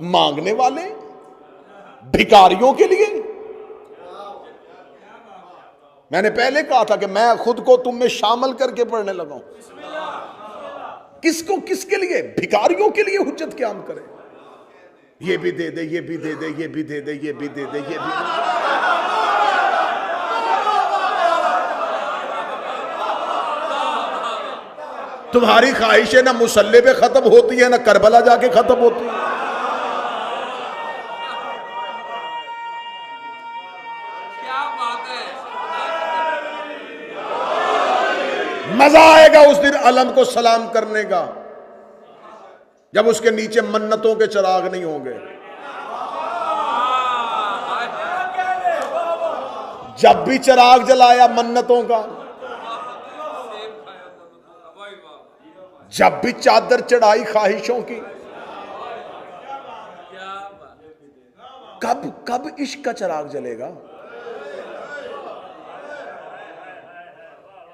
मांगने वाले, भिखारियों के लिए। मैंने पहले कहा था कि मैं खुद को तुम में शामिल करके पढ़ने लगा हूं। किसको, किसके लिए? भिखारियों के लिए हुज्जत क़याम करें। ये भी दे दे, ये भी दे दे, ये भी दे दे, ये भी दे दे, ये भी दे दे। तुम्हारी ख्वाहिशें ना मुसल्ले पे खत्म होती है, ना करबला जाके खत्म होती है। मजा आएगा उस दिन अलम को सलाम करने का, जब उसके नीचे मन्नतों के चिराग नहीं होंगे। जब भी चिराग जलाया मन्नतों का, जब भी चादर चढ़ाई ख्वाहिशों की, कब कब इश्क का चिराग जलेगा?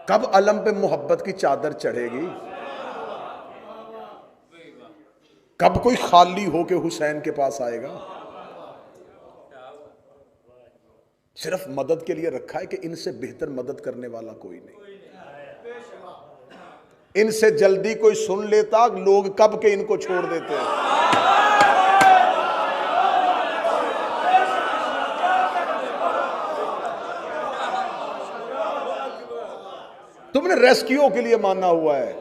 कब अलम पे मोहब्बत की चादर चढ़ेगी? कब कोई खाली होके हुसैन के पास आएगा? सिर्फ मदद के लिए रखा है कि इनसे बेहतर मदद करने वाला कोई नहीं। इनसे जल्दी कोई सुन लेता, लोग कब के इनको छोड़ देते हैं। तुमने रेस्क्यू के लिए माना हुआ है।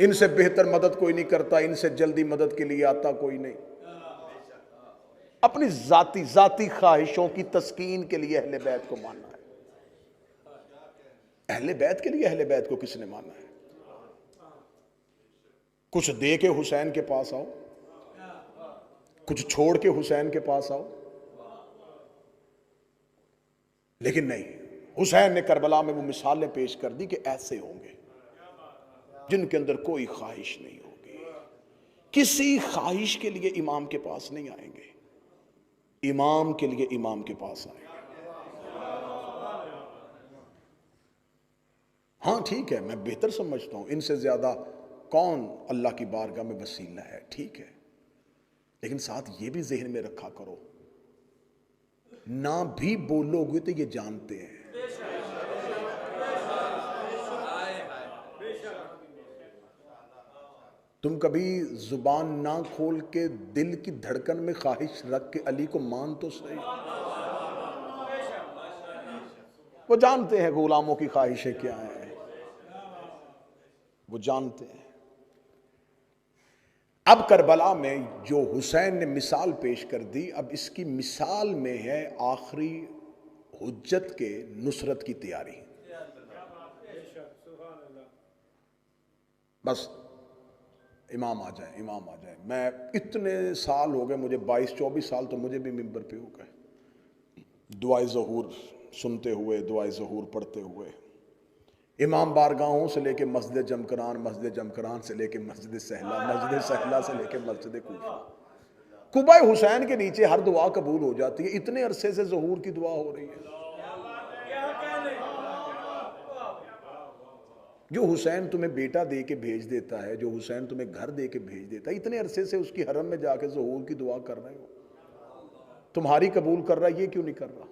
इनसे बेहतर मदद कोई नहीं करता, इनसे जल्दी मदद के लिए आता कोई नहीं। अपनी जाती ख्वाहिशों की तस्कीन के लिए अहले बैत को मानना है। अहले बैत के लिए अहले बैत को किसने माना है? कुछ दे के हुसैन के पास आओ, कुछ छोड़ के हुसैन के पास आओ, लेकिन नहीं। हुसैन ने करबला में वो मिसालें पेश कर दी कि ऐसे होंगे जिनके अंदर कोई ख्वाहिश नहीं होगी, किसी ख्वाहिश के लिए इमाम के पास नहीं आएंगे, इमाम के लिए इमाम के पास आएंगे। हाँ ठीक है, मैं बेहतर समझता हूं, इनसे ज्यादा कौन अल्लाह की बारगाह में वसीला है, ठीक है, लेकिन साथ ये भी जहन में रखा करो, ना भी बोलोगे तो ये जानते हैं। तुम कभी जुबान ना खोल के दिल की धड़कन में ख्वाहिश रख के अली को मान तो सही। वो जानते हैं गुलामों की ख्वाहिशें क्या हैं, वो जानते हैं। अब करबला में जो हुसैन ने मिसाल पेश कर दी, अब इसकी मिसाल में है आखिरी हुज्जत के नुसरत की तैयारी। बस इमाम आ जाए, इमाम आ जाए। मैं इतने साल हो गए मुझे, 22-24 साल तो मुझे भी मिंबर पे हो गए, दुआए ज़हूर सुनते हुए, दुआए ज़हूर पढ़ते हुए, इमाम बारगाहों से लेके मस्जिद जमकरान, मस्जिद जमकरान से लेके मस्जिद सहला, मस्जिद सहला से लेके मस्जिद कूफा। कुबा हुसैन के नीचे हर दुआ कबूल हो जाती है। इतने अरसे से ज़हूर की दुआ हो रही है। जो हुसैन तुम्हें बेटा दे के भेज देता है, जो हुसैन तुम्हें घर दे के भेज देता है, इतने अरसे से उसकी हरम में जाके ज़हूर की दुआ कर रहे हो, तुम्हारी कबूल कर रहा है, ये क्यों नहीं कर रहा?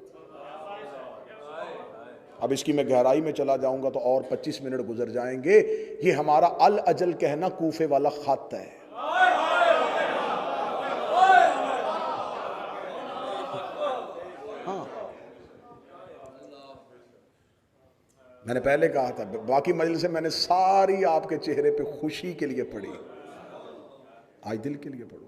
अब इसकी मैं गहराई में चला जाऊंगा तो और 25 मिनट गुजर जाएंगे। ये हमारा अल अजल कहना कूफे वाला खत है। हाँ, मैंने पहले कहा था, बाकी मजलिस से मैंने सारी आपके चेहरे पे खुशी के लिए पढ़ी, आज दिल के लिए पढ़ूंगा।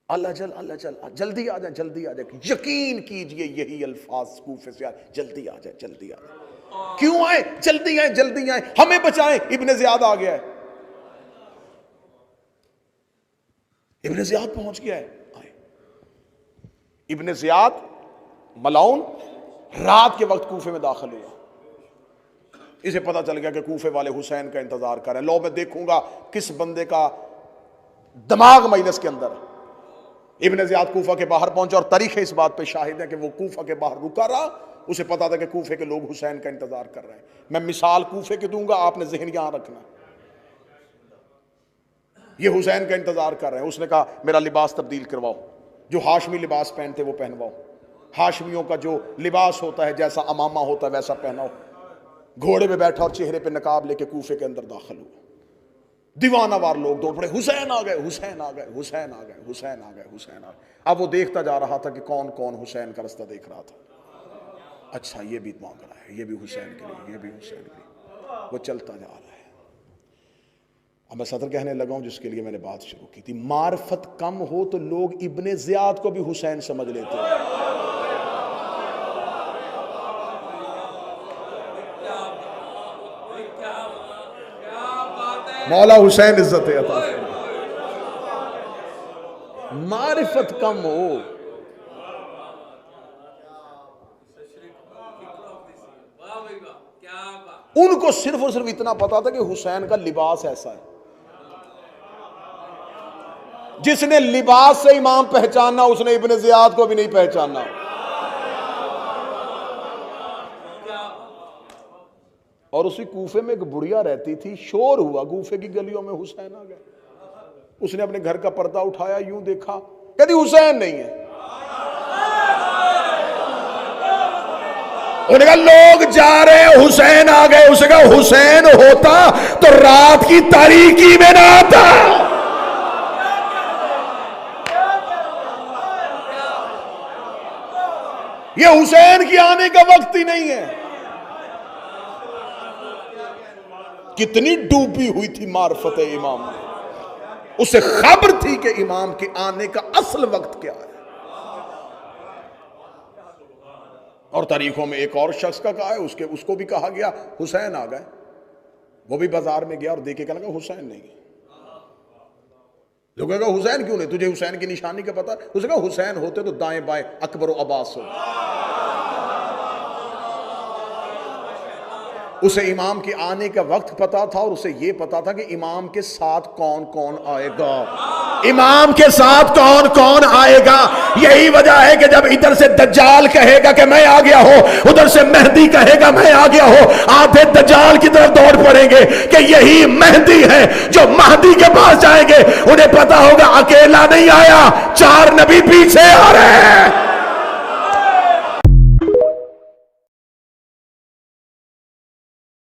अल्लाह जल, अल्लाह जल, जल्दी आ जाए, जल्दी आ जाए। यकीन कीजिए यही अल्फाज कूफे से आए, जल्दी आ जाए, जल्दी आ जाए। क्यों आए? जल्दी आए, जल्दी आए, हमें बचाएं। इब्ने ज़ियाद आ गया है, इब्ने ज़ियाद पहुंच गया है। आए इब्ने ज़ियाद मलाउन रात के वक्त कूफे में दाखिल हुआ। इसे पता चल गया कि कूफे वाले हुसैन का इंतजार कर रहे हैं। लो मैं देखूंगा किस बंदे का दिमाग मजलिस के अंदर। इब्ने ज़ियाद कूफा के बाहर पहुंचा और तारीख इस बात पे शाहिद है कि वो कूफा के बाहर रुका रहा। उसे पता था कि कूफे के लोग हुसैन का इंतजार कर रहे हैं। मैं मिसाल कूफे की दूंगा, आपने जहन यहां रखना। ये हुसैन का इंतजार कर रहे हैं। उसने कहा मेरा लिबास तब्दील करवाओ, जो हाशमी लिबास पहनते वो पहनवाओ, हाशमियों का जो लिबास होता है जैसा अमामा होता है वैसा पहनाओ। घोड़े पे बैठा और चेहरे पे नकाब लेके कूफे के अंदर दाखिल हुआ। दीवानावार लोग दौड़ पड़े, हुसैन आ गए, हुसैन आ गए, हुसैन आ गए, हुसैन आ गए, हुसैन आ गए। अब वो देखता जा रहा था कि कौन कौन हुसैन का रास्ता देख रहा था। अच्छा ये भी मांग रहा है, ये भी हुसैन के लिए, ये भी हुसैन के लिए। वो चलता जा रहा है। अब मैं सदर कहने लगा हूं जिसके लिए मैंने बात शुरू की थी। मार्फत कम हो तो लोग इब्ने ज़ियाद को भी हुसैन समझ लेते हैं। मौला हुसैन इज्जत अता फरमाए। मारिफत कम हो, उनको सिर्फ और सिर्फ इतना पता था कि हुसैन का लिबास ऐसा है। जिसने लिबास से इमाम पहचाना उसने इब्ने ज़ियाद को भी नहीं पहचाना। और उसी कूफे में एक बुढ़िया रहती थी, शोर हुआ कूफे की गलियों में, हुसैन आ गए। उसने अपने घर का पर्दा उठाया, यूं देखा, कहती हुसैन नहीं है। उन्होंने कहा लोग जा रहे हैं, हुसैन आ गए। उसने कहा हुसैन होता तो रात की तारीकी में ना आता। ये हुसैन की आने का वक्त ही नहीं है। कितनी डूबी हुई थी मार्फत इमाम में, उसे खबर थी कि इमाम के आने का असल वक्त क्या है। और तारीखों में एक और शख्स का कहा है, उसको भी कहा गया हुसैन आ गए। वो भी बाजार में गया और देखे क्या लगा, हुसैन नहीं है। लोगों का हुसैन क्यों नहीं, तुझे हुसैन की निशानी का पता? उसने कहा हुसैन होते तो दाएं बाएं अकबर और अब्बास हो। उसे इमाम के आने का वक्त पता था और उसे यह पता था कि इमाम के साथ कौन कौन आएगा, इमाम के साथ कौन कौन आएगा। यही वजह है कि जब इधर से दज्जाल कहेगा कि मैं आ गया हो, उधर से मेहदी कहेगा मैं आ गया हो, आधे दज्जाल की तरफ दौड़ पड़ेंगे कि यही मेहदी है। जो महदी के पास जाएंगे उन्हें पता होगा अकेला नहीं आया, 4 नबी पीछे आ रहे हैं।